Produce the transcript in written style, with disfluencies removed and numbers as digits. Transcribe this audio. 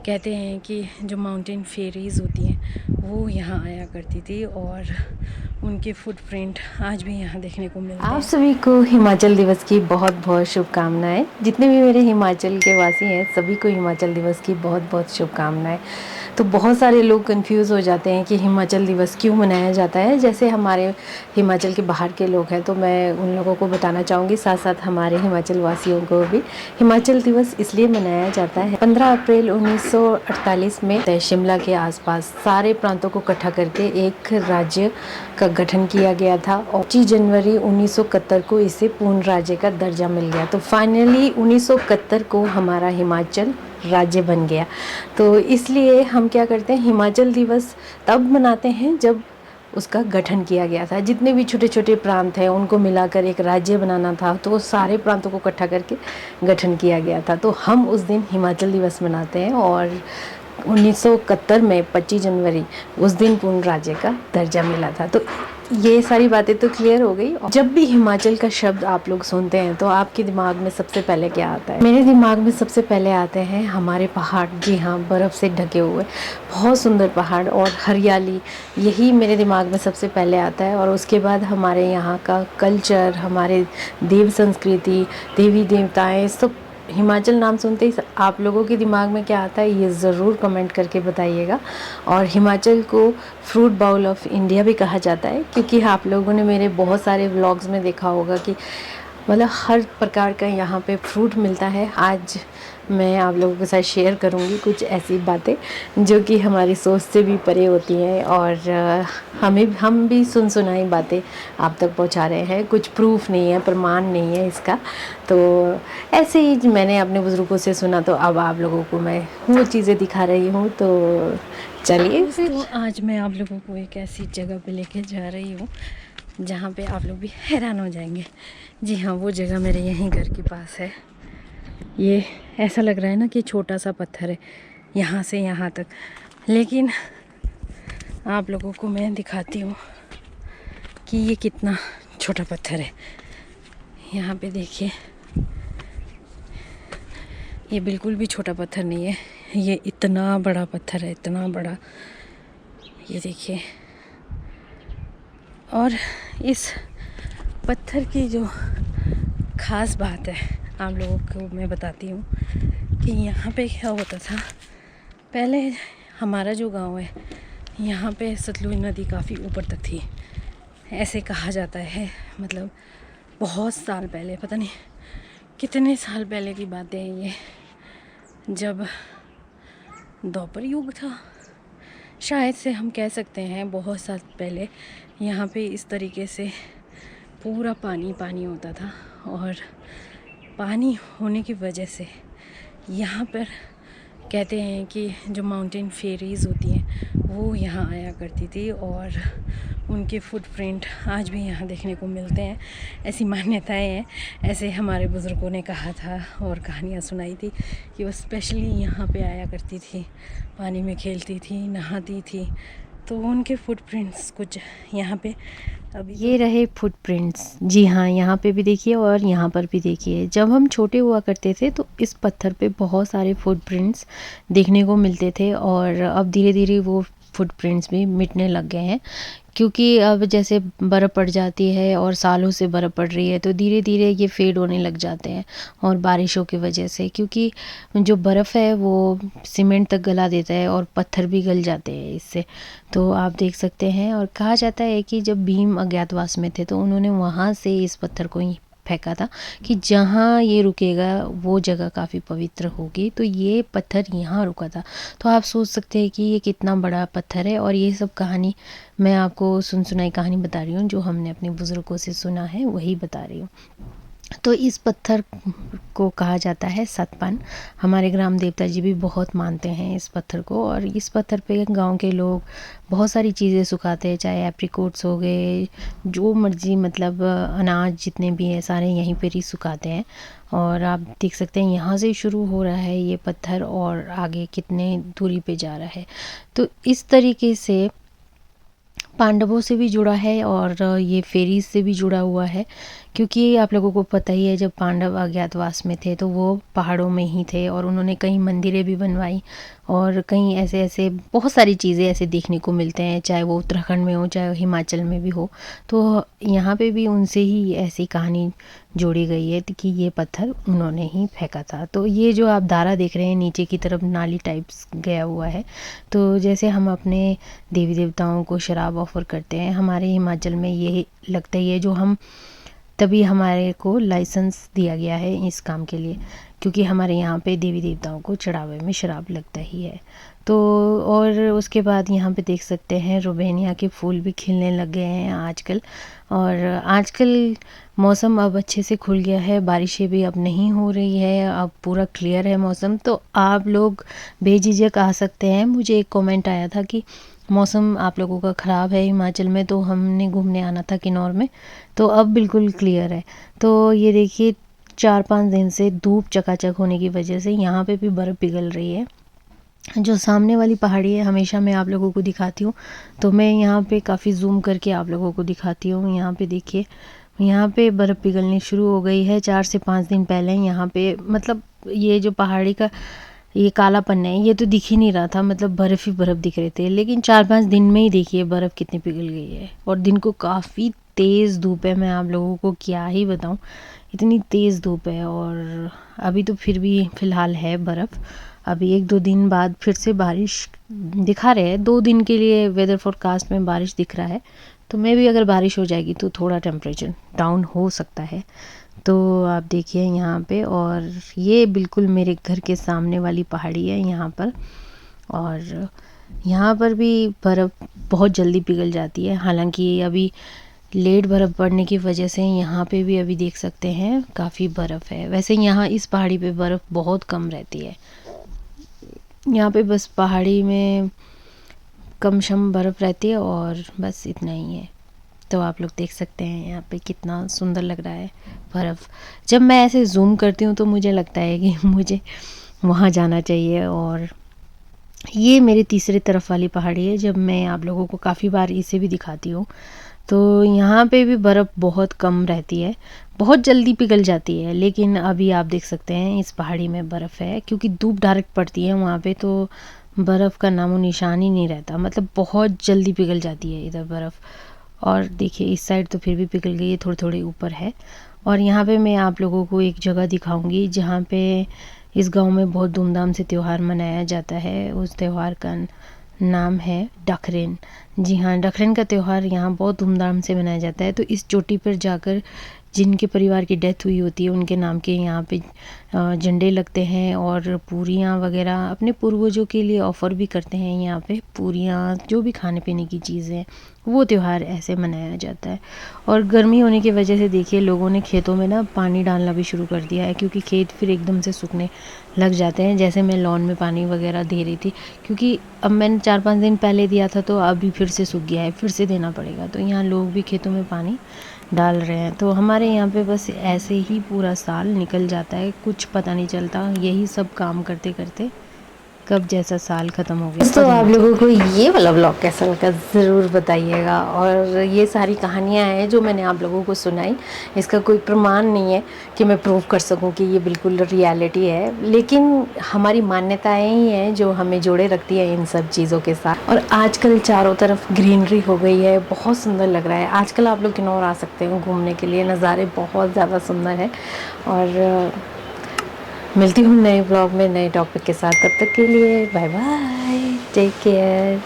कहते हैं कि जो माउंटेन फेरीज़ होती हैं वो यहाँ आया करती थी और उनके फुटप्रिंट आज भी यहाँ देखने को मिलते हैं। आप सभी को हिमाचल दिवस की बहुत बहुत शुभकामनाएं। जितने भी मेरे हिमाचल के वासी हैं सभी को हिमाचल दिवस की बहुत बहुत शुभकामनाएं। तो बहुत सारे लोग कंफ्यूज हो जाते हैं कि हिमाचल दिवस क्यों मनाया जाता है। जैसे हमारे हिमाचल के बाहर के लोग हैं तो मैं उन लोगों को बताना चाहूँगी, साथ साथ हमारे हिमाचल वासियों को भी। हिमाचल दिवस इसलिए मनाया जाता है 15 अप्रैल 1948 में शिमला के आसपास सारे प्रांतों को इकट्ठा करके एक राज्य का गठन किया गया था और 25 जनवरी 1971 को इसे पूर्ण राज्य का दर्जा मिल गया। तो फाइनली 1971 को हमारा हिमाचल राज्य बन गया। तो इसलिए हम क्या करते हैं, हिमाचल दिवस तब मनाते हैं जब उसका गठन किया गया था। जितने भी छोटे छोटे प्रांत हैं उनको मिलाकर एक राज्य बनाना था, तो सारे प्रांतों को इकट्ठा करके गठन किया गया था। तो हम उस दिन हिमाचल दिवस मनाते हैं और 1971 में 25 जनवरी उस दिन पूर्ण राज्य का दर्जा मिला था। तो ये सारी बातें तो क्लियर हो गई। जब भी हिमाचल का शब्द आप लोग सुनते हैं तो आपके दिमाग में सबसे पहले क्या आता है? मेरे दिमाग में सबसे पहले आते हैं हमारे पहाड़। जी हाँ, बर्फ़ से ढके हुए बहुत सुंदर पहाड़ और हरियाली, यही मेरे दिमाग में सबसे पहले आता है। और उसके बाद हमारे यहाँ का कल्चर, हमारे देव संस्कृति, देवी देवताएं, सब हिमाचल नाम सुनते ही आप लोगों के दिमाग में क्या आता है ये ज़रूर कमेंट करके बताइएगा। और हिमाचल को फ्रूट बाउल ऑफ इंडिया भी कहा जाता है, क्योंकि आप लोगों ने मेरे बहुत सारे व्लॉग्स में देखा होगा कि मतलब हर प्रकार का यहाँ पे फ्रूट मिलता है। आज मैं आप लोगों के साथ शेयर करूँगी कुछ ऐसी बातें जो कि हमारी सोच से भी परे होती हैं और हम भी सुनाई बातें आप तक पहुँचा रहे हैं। कुछ प्रूफ नहीं है, प्रमाण नहीं है इसका, तो ऐसे ही मैंने अपने बुज़ुर्गों से सुना, तो अब आप लोगों को मैं वो चीज़ें दिखा रही हूँ। तो चलिए फिर। तो आज मैं आप लोगों को एक ऐसी जगह पे लेके जा रही हूँ जहाँ पे आप लोग भी हैरान हो जाएंगे। जी हाँ, वो जगह मेरे यहीं घर के पास है। ये ऐसा लग रहा है ना कि छोटा सा पत्थर है यहाँ से यहाँ तक, लेकिन आप लोगों को मैं दिखाती हूँ कि ये कितना छोटा पत्थर है। यहाँ पे देखिए, ये बिल्कुल भी छोटा पत्थर नहीं है, ये इतना बड़ा पत्थर है, इतना बड़ा। ये देखिए, और इस पत्थर की जो ख़ास बात है आप लोगों को मैं बताती हूँ कि यहाँ पे क्या होता था। पहले हमारा जो गांव है यहाँ पे सतलुज नदी काफ़ी ऊपर तक थी, ऐसे कहा जाता है। मतलब बहुत साल पहले, पता नहीं कितने साल पहले की बातें हैं ये, जब द्वापर युग था शायद से हम कह सकते हैं। बहुत साल पहले यहाँ पे इस तरीके से पूरा पानी पानी होता था और पानी होने की वजह से यहाँ पर कहते हैं कि जो माउंटेन फेरीज़ होती हैं वो यहाँ आया करती थी और उनके फुटप्रिंट आज भी यहाँ देखने को मिलते हैं। ऐसी मान्यताएं हैं, ऐसे हमारे बुज़ुर्गों ने कहा था और कहानियाँ सुनाई थी कि वो स्पेशली यहाँ पे आया करती थी, पानी में खेलती थी, नहाती थी। तो उनके फुटप्रिंट्स कुछ यहाँ पे अभी ये रहे फुटप्रिंट्स। जी हाँ, यहाँ पे भी देखिए और यहाँ पर भी देखिए। जब हम छोटे हुआ करते थे तो इस पत्थर पे बहुत सारे फुटप्रिंट्स देखने को मिलते थे और अब धीरे धीरे वो फुटप्रिंट्स भी मिटने लग गए हैं, क्योंकि अब जैसे बर्फ़ पड़ जाती है और सालों से बर्फ़ पड़ रही है तो धीरे धीरे ये फेड होने लग जाते हैं। और बारिशों की वजह से, क्योंकि जो बर्फ़ है वो सीमेंट तक गला देता है और पत्थर भी गल जाते हैं इससे। तो आप देख सकते हैं। और कहा जाता है कि जब भीम अज्ञातवास में थे तो उन्होंने वहाँ से इस पत्थर को ही फेंका था कि जहाँ ये रुकेगा वो जगह काफ़ी पवित्र होगी। तो ये पत्थर यहाँ रुका था। तो आप सोच सकते हैं कि ये कितना बड़ा पत्थर है। और ये सब कहानी मैं आपको सुनाई कहानी बता रही हूँ, जो हमने अपने बुज़ुर्गों से सुना है वही बता रही हूँ। तो इस पत्थर को कहा जाता है सतपन। हमारे ग्राम देवता जी भी बहुत मानते हैं इस पत्थर को। और इस पत्थर पे गांव के लोग बहुत सारी चीज़ें सुखाते हैं, चाहे एप्रिकोट्स हो गए, जो मर्जी, मतलब अनाज जितने भी हैं सारे यहीं पर ही सुखाते हैं। और आप देख सकते हैं यहाँ से शुरू हो रहा है ये पत्थर और आगे कितने दूरी पे जा रहा है। तो इस तरीके से पांडवों से भी जुड़ा है और ये फेरीज से भी जुड़ा हुआ है, क्योंकि आप लोगों को पता ही है जब पांडव अज्ञातवास में थे तो वो पहाड़ों में ही थे और उन्होंने कई मंदिरें भी बनवाई और कई ऐसे ऐसे बहुत सारी चीज़ें ऐसे देखने को मिलते हैं, चाहे वो उत्तराखंड में हो चाहे हिमाचल में भी हो। तो यहाँ पे भी उनसे ही ऐसी कहानी जोड़ी गई है कि ये पत्थर उन्होंने ही फेंका था। तो ये जो आप दारा देख रहे हैं नीचे की तरफ नाली टाइप्स गया हुआ है, तो जैसे हम अपने देवी देवताओं को शराब ऑफ़र करते हैं, हमारे हिमाचल में ये लगता ही है जो हम तभी हमारे को लाइसेंस दिया गया है इस काम के लिए, क्योंकि हमारे यहाँ पे देवी देवताओं को चढ़ावे में शराब लगता ही है। तो और उसके बाद यहाँ पे देख सकते हैं रोबेनिया के फूल भी खिलने लग गए हैं आजकल। और आजकल मौसम अब अच्छे से खुल गया है, बारिशें भी अब नहीं हो रही है, अब पूरा क्लियर है मौसम। तो आप लोग बेझिझक आ सकते हैं। मुझे एक कमेंट आया था कि मौसम आप लोगों का ख़राब है हिमाचल में, तो हमने घूमने आना था किन्नौर में, तो अब बिल्कुल क्लियर है। तो ये देखिए 4-5 दिन से धूप चकाचक होने की वजह से यहाँ पे भी बर्फ़ पिघल रही है। जो सामने वाली पहाड़ी है हमेशा मैं आप लोगों को दिखाती हूँ, तो मैं यहाँ पे काफ़ी जूम करके आप लोगों को दिखाती हूँ। यहाँ पे देखिए, यहाँ पे बर्फ़ पिघलनी शुरू हो गई है 4 से 5 दिन पहले। यहाँ पे मतलब ये जो पहाड़ी का ये कालापन है ये तो दिख ही नहीं रहा था, मतलब बर्फ़ ही बर्फ़ दिख रहे थे, लेकिन 4-5 दिन में ही देखिए बर्फ़ कितनी पिघल गई है। और दिन को काफ़ी तेज़ धूप है, मैं आप लोगों को क्या ही बताऊँ, इतनी तेज़ धूप है। और अभी तो फिर भी फ़िलहाल है बर्फ़, अभी 1-2 दिन बाद फिर से बारिश दिखा रहे हैं। 2 दिन के लिए वेदर फोरकास्ट में बारिश दिख रहा है, तो मे भी अगर बारिश हो जाएगी तो थोड़ा टेम्परेचर डाउन हो सकता है। तो आप देखिए यहाँ पे, और ये बिल्कुल मेरे घर के सामने वाली पहाड़ी है यहाँ पर। और यहाँ पर भी बर्फ़ बहुत जल्दी पिघल जाती है, हालांकि अभी लेट बर्फ़ पड़ने की वजह से यहाँ पे भी अभी देख सकते हैं काफ़ी बर्फ़ है। वैसे यहाँ इस पहाड़ी पे बर्फ़ बहुत कम रहती है, यहाँ पे बस पहाड़ी में कम शम बर्फ़ रहती है और बस इतना ही है। तो आप लोग देख सकते हैं यहाँ पे कितना सुंदर लग रहा है बर्फ़। जब मैं ऐसे जूम करती हूँ तो मुझे लगता है कि मुझे वहाँ जाना चाहिए। और ये मेरे तीसरे तरफ वाली पहाड़ी है, जब मैं आप लोगों को काफ़ी बार इसे भी दिखाती हूँ। तो यहाँ पे भी बर्फ़ बहुत कम रहती है, बहुत जल्दी पिघल जाती है, लेकिन अभी आप देख सकते हैं इस पहाड़ी में बर्फ़ है, क्योंकि धूप डायरेक्ट पड़ती है वहाँ पे, तो बर्फ़ का नामो निशान ही नहीं रहता, मतलब बहुत जल्दी पिघल जाती है इधर बर्फ़। और देखिए इस साइड तो फिर भी पिघल गई है, थोड़ी थोड़ी ऊपर है। और यहाँ पे मैं आप लोगों को एक जगह दिखाऊंगी जहाँ पे इस गांव में बहुत धूमधाम से त्यौहार मनाया जाता है। उस त्यौहार का नाम है डखरेन। जी हाँ, डखरेन का त्यौहार यहाँ बहुत धूमधाम से मनाया जाता है। तो इस चोटी पर जाकर जिनके परिवार की डेथ हुई होती है उनके नाम के यहाँ पे झंडे लगते हैं, और पूरियाँ वगैरह अपने पूर्वजों के लिए ऑफ़र भी करते हैं। यहाँ पे पूरियाँ, जो भी खाने पीने की चीज़ें, वो त्यौहार ऐसे मनाया जाता है। और गर्मी होने की वजह से देखिए लोगों ने खेतों में ना पानी डालना भी शुरू कर दिया है, क्योंकि खेत फिर एकदम से सूखने लग जाते हैं। जैसे मैं लॉन में पानी वगैरह दे रही थी, क्योंकि अब मैंने 4-5 दिन पहले दिया था तो अभी फिर से सूख गया है, फिर से देना पड़ेगा। तो यहाँ लोग भी खेतों में पानी डाल रहे हैं। तो हमारे यहाँ पे बस ऐसे ही पूरा साल निकल जाता है, कुछ पता नहीं चलता, यही सब काम करते करते कब जैसा साल ख़त्म हो गया। तो आप लोगों को ये वाला ब्लॉग कैसा लगा ज़रूर बताइएगा। और ये सारी कहानियाँ हैं जो मैंने आप लोगों को सुनाई, इसका कोई प्रमाण नहीं है कि मैं प्रूव कर सकूं कि ये बिल्कुल रियलिटी है, लेकिन हमारी मान्यताएं ही हैं जो हमें जोड़े रखती है इन सब चीज़ों के साथ। और आजकल चारों तरफ ग्रीनरी हो गई है, बहुत सुंदर लग रहा है। आजकल आप लोग किन्नौर आ सकते हैं घूमने के लिए, नज़ारे बहुत ज़्यादा सुंदर है। और मिलती हूँ नए ब्लॉग में नए टॉपिक के साथ, तब तक के लिए बाय बाय, टेक केयर।